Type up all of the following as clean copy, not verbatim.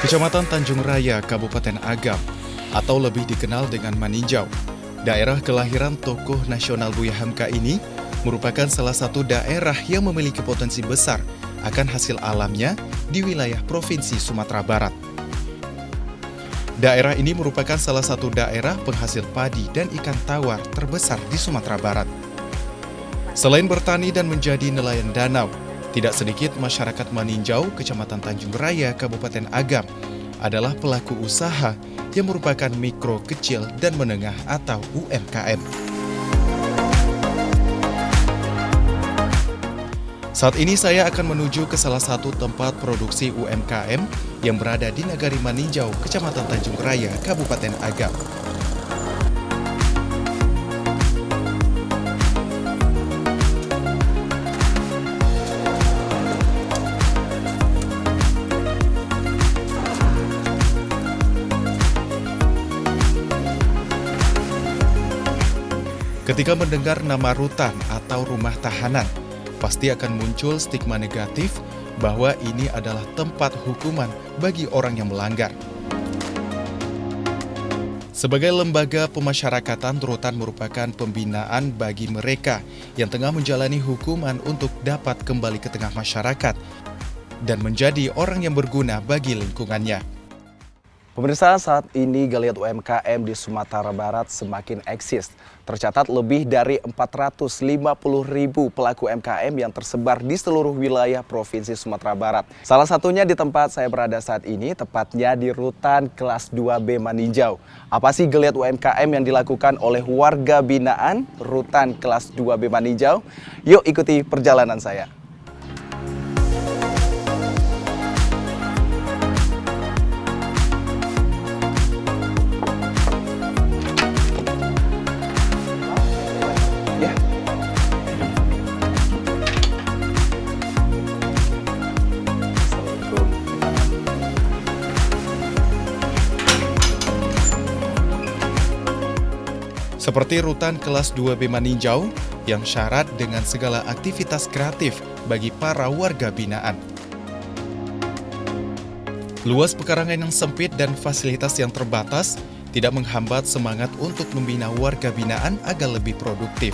Kecamatan Tanjung Raya, Kabupaten Agam, atau lebih dikenal dengan Maninjau. Daerah kelahiran tokoh nasional Buya Hamka ini merupakan salah satu daerah yang memiliki potensi besar akan hasil alamnya di wilayah Provinsi Sumatera Barat. Daerah ini merupakan salah satu daerah penghasil padi dan ikan tawar terbesar di Sumatera Barat. Selain bertani dan menjadi nelayan danau, tidak sedikit masyarakat Maninjau, Kecamatan Tanjung Raya, Kabupaten Agam, adalah pelaku usaha yang merupakan mikro, kecil, dan menengah atau UMKM. Saat ini saya akan menuju ke salah satu tempat produksi UMKM yang berada di Nagari Maninjau, Kecamatan Tanjung Raya, Kabupaten Agam. Ketika mendengar nama rutan atau rumah tahanan, pasti akan muncul stigma negatif bahwa ini adalah tempat hukuman bagi orang yang melanggar. Sebagai lembaga pemasyarakatan, rutan merupakan pembinaan bagi mereka yang tengah menjalani hukuman untuk dapat kembali ke tengah masyarakat dan menjadi orang yang berguna bagi lingkungannya. Pemirsa, saat ini geliat UMKM di Sumatera Barat semakin eksis. Tercatat lebih dari 450.000 pelaku UMKM yang tersebar di seluruh wilayah Provinsi Sumatera Barat. Salah satunya di tempat saya berada saat ini, tepatnya di Rutan Kelas 2B Maninjau. Apa sih geliat UMKM yang dilakukan oleh warga binaan Rutan Kelas 2B Maninjau? Yuk ikuti perjalanan saya. Seperti Rutan Kelas 2B Maninjau yang syarat dengan segala aktivitas kreatif bagi para warga binaan. Luas pekarangan yang sempit dan fasilitas yang terbatas tidak menghambat semangat untuk membina warga binaan agar lebih produktif.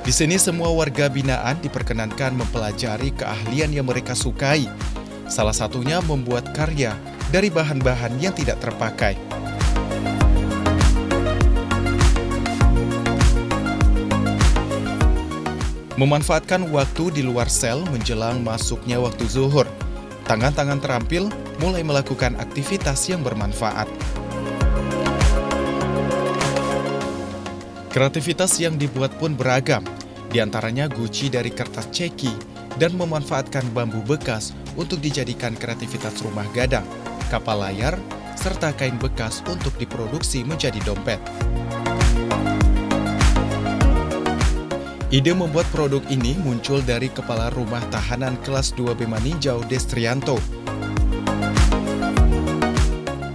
Di sini semua warga binaan diperkenankan mempelajari keahlian yang mereka sukai. Salah satunya membuat karya dari bahan-bahan yang tidak terpakai. Memanfaatkan waktu di luar sel menjelang masuknya waktu zuhur, tangan-tangan terampil mulai melakukan aktivitas yang bermanfaat. Kreativitas yang dibuat pun beragam, diantaranya guci dari kertas ceki dan memanfaatkan bambu bekas untuk dijadikan kreativitas rumah gadang, kapal layar, serta kain bekas untuk diproduksi menjadi dompet. Ide membuat produk ini muncul dari Kepala Rumah Tahanan Kelas 2B Maninjau, Destrianto.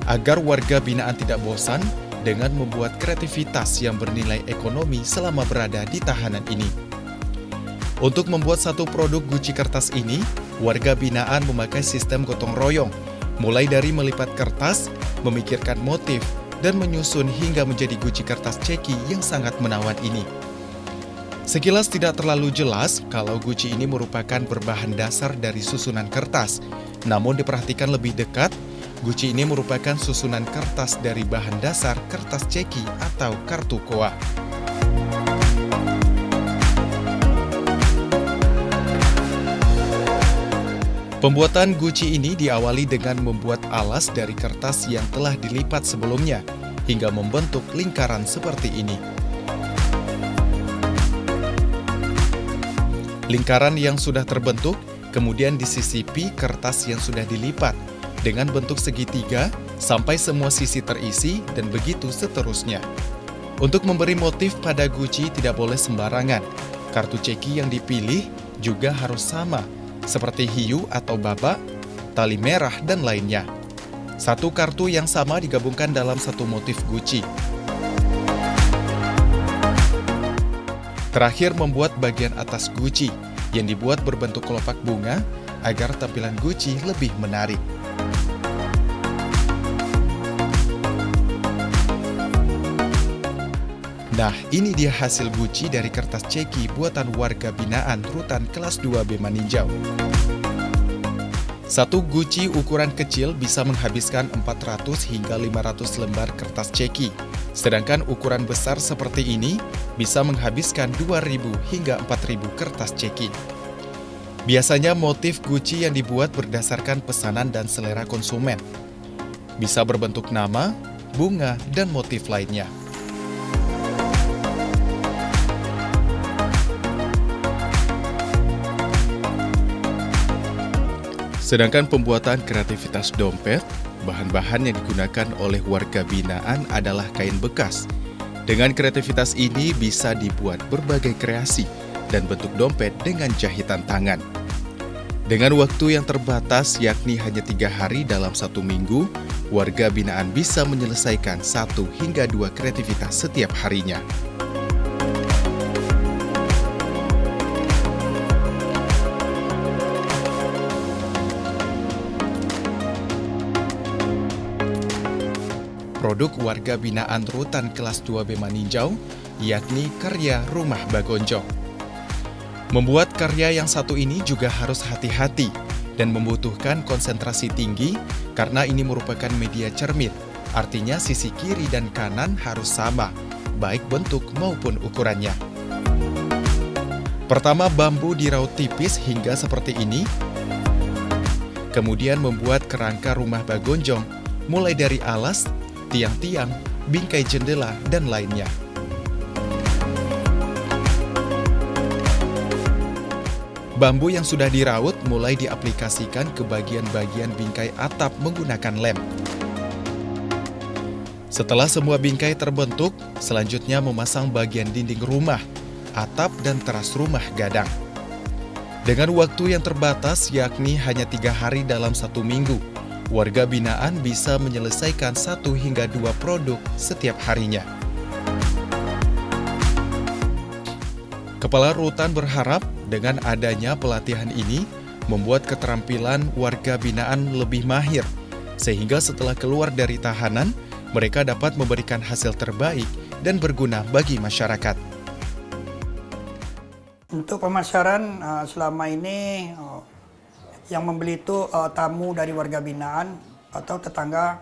Agar warga binaan tidak bosan dengan membuat kreativitas yang bernilai ekonomi selama berada di tahanan ini. Untuk membuat satu produk guci kertas ini, warga binaan memakai sistem gotong royong, mulai dari melipat kertas, memikirkan motif, dan menyusun hingga menjadi guci kertas ceki yang sangat menawan ini. Sekilas tidak terlalu jelas kalau guci ini merupakan berbahan dasar dari susunan kertas, namun diperhatikan lebih dekat, guci ini merupakan susunan kertas dari bahan dasar kertas ceki atau kartu koa. Pembuatan guci ini diawali dengan membuat alas dari kertas yang telah dilipat sebelumnya, hingga membentuk lingkaran seperti ini. Lingkaran yang sudah terbentuk, kemudian disisipi kertas yang sudah dilipat, dengan bentuk segitiga, sampai semua sisi terisi, dan begitu seterusnya. Untuk memberi motif pada guci tidak boleh sembarangan. Kartu ceki yang dipilih juga harus sama, seperti hiu atau babak, tali merah, dan lainnya. Satu kartu yang sama digabungkan dalam satu motif guci. Terakhir, membuat bagian atas guci yang dibuat berbentuk kelopak bunga agar tampilan guci lebih menarik. Nah, ini dia hasil guci dari kertas ceki buatan warga binaan Rutan kelas 2B Maninjau. Satu guci ukuran kecil bisa menghabiskan 400 hingga 500 lembar kertas ceki. Sedangkan ukuran besar seperti ini bisa menghabiskan 2.000 hingga 4.000 kertas ceki. Biasanya motif guci yang dibuat berdasarkan pesanan dan selera konsumen. Bisa berbentuk nama, bunga, dan motif lainnya. Sedangkan pembuatan kreativitas dompet, bahan-bahan yang digunakan oleh warga binaan adalah kain bekas. Dengan kreativitas ini bisa dibuat berbagai kreasi dan bentuk dompet dengan jahitan tangan. Dengan waktu yang terbatas yakni hanya 3 hari dalam 1 minggu, warga binaan bisa menyelesaikan 1 hingga 2 kreativitas setiap harinya. Produk warga binaan Rutan kelas 2B Maninjau, yakni karya Rumah Bagonjong. Membuat karya yang satu ini juga harus hati-hati dan membutuhkan konsentrasi tinggi karena ini merupakan media cermin, artinya sisi kiri dan kanan harus sama, baik bentuk maupun ukurannya. Pertama, bambu diraut tipis hingga seperti ini, kemudian membuat kerangka rumah bagonjong, mulai dari alas, tiang-tiang, bingkai jendela, dan lainnya. Bambu yang sudah diraut mulai diaplikasikan ke bagian-bagian bingkai atap menggunakan lem. Setelah semua bingkai terbentuk, selanjutnya memasang bagian dinding rumah, atap, dan teras rumah gadang. Dengan waktu yang terbatas, yakni hanya 3 hari dalam 1 minggu, warga binaan bisa menyelesaikan 1 hingga 2 produk setiap harinya. Kepala Rutan berharap dengan adanya pelatihan ini membuat keterampilan warga binaan lebih mahir, sehingga setelah keluar dari tahanan, mereka dapat memberikan hasil terbaik dan berguna bagi masyarakat. Untuk pemasaran selama ini yang membeli itu tamu dari warga binaan atau tetangga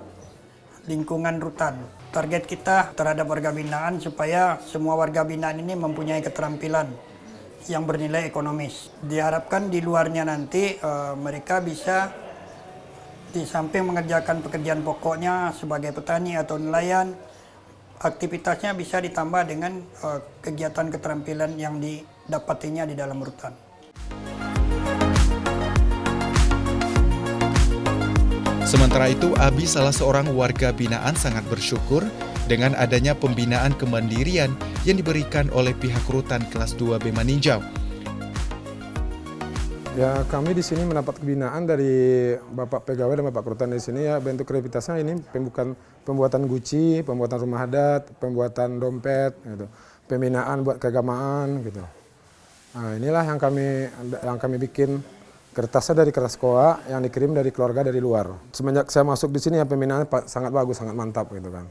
lingkungan Rutan. Target kita terhadap warga binaan supaya semua warga binaan ini mempunyai keterampilan yang bernilai ekonomis. Diharapkan di luarnya nanti mereka bisa di samping mengerjakan pekerjaan pokoknya sebagai petani atau nelayan, aktivitasnya bisa ditambah dengan kegiatan keterampilan yang didapatinya di dalam Rutan. Sementara itu, Abi, salah seorang warga binaan, sangat bersyukur dengan adanya pembinaan kemandirian yang diberikan oleh pihak Rutan kelas 2B Maninjau. Ya, kami di sini mendapat pembinaan dari Bapak Pegawai dan Bapak Rutan di sini ya. Bentuk kreativitasnya ini pembuatan guci, pembuatan rumah adat, pembuatan dompet, gitu. Pembinaan buat keagamaan, gitu. Nah, inilah yang kami bikin. Kertasnya dari kertas koa yang dikirim dari keluarga dari luar. Semenjak saya masuk di sini ya pembinaannya sangat bagus, sangat mantap gitu kan.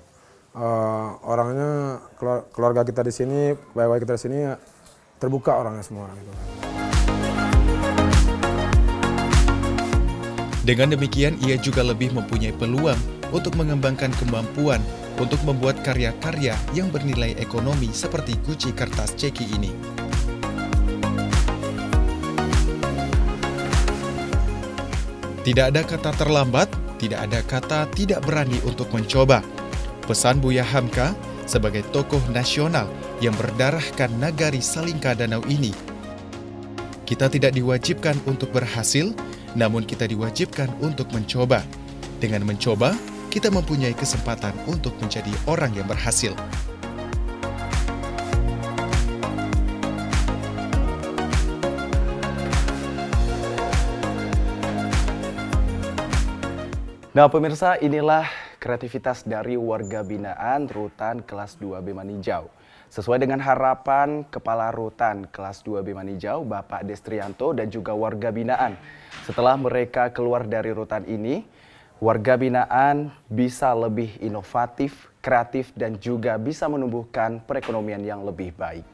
Orangnya, keluarga kita di sini, pegawai kita di sini ya, terbuka orangnya semua gitu. Dengan demikian, ia juga lebih mempunyai peluang untuk mengembangkan kemampuan untuk membuat karya-karya yang bernilai ekonomi seperti guci kertas ceki ini. Tidak ada kata terlambat, tidak ada kata tidak berani untuk mencoba. Pesan Buya Hamka sebagai tokoh nasional yang berdarahkan nagari Salingka Danau ini. Kita tidak diwajibkan untuk berhasil, namun kita diwajibkan untuk mencoba. Dengan mencoba, kita mempunyai kesempatan untuk menjadi orang yang berhasil. Nah pemirsa, inilah kreativitas dari warga binaan Rutan kelas 2B Maninjau. Sesuai dengan harapan Kepala Rutan Kelas 2 Bimanijau, Bapak Destrianto dan juga warga binaan. Setelah mereka keluar dari rutan ini, warga binaan bisa lebih inovatif, kreatif, dan juga bisa menumbuhkan perekonomian yang lebih baik.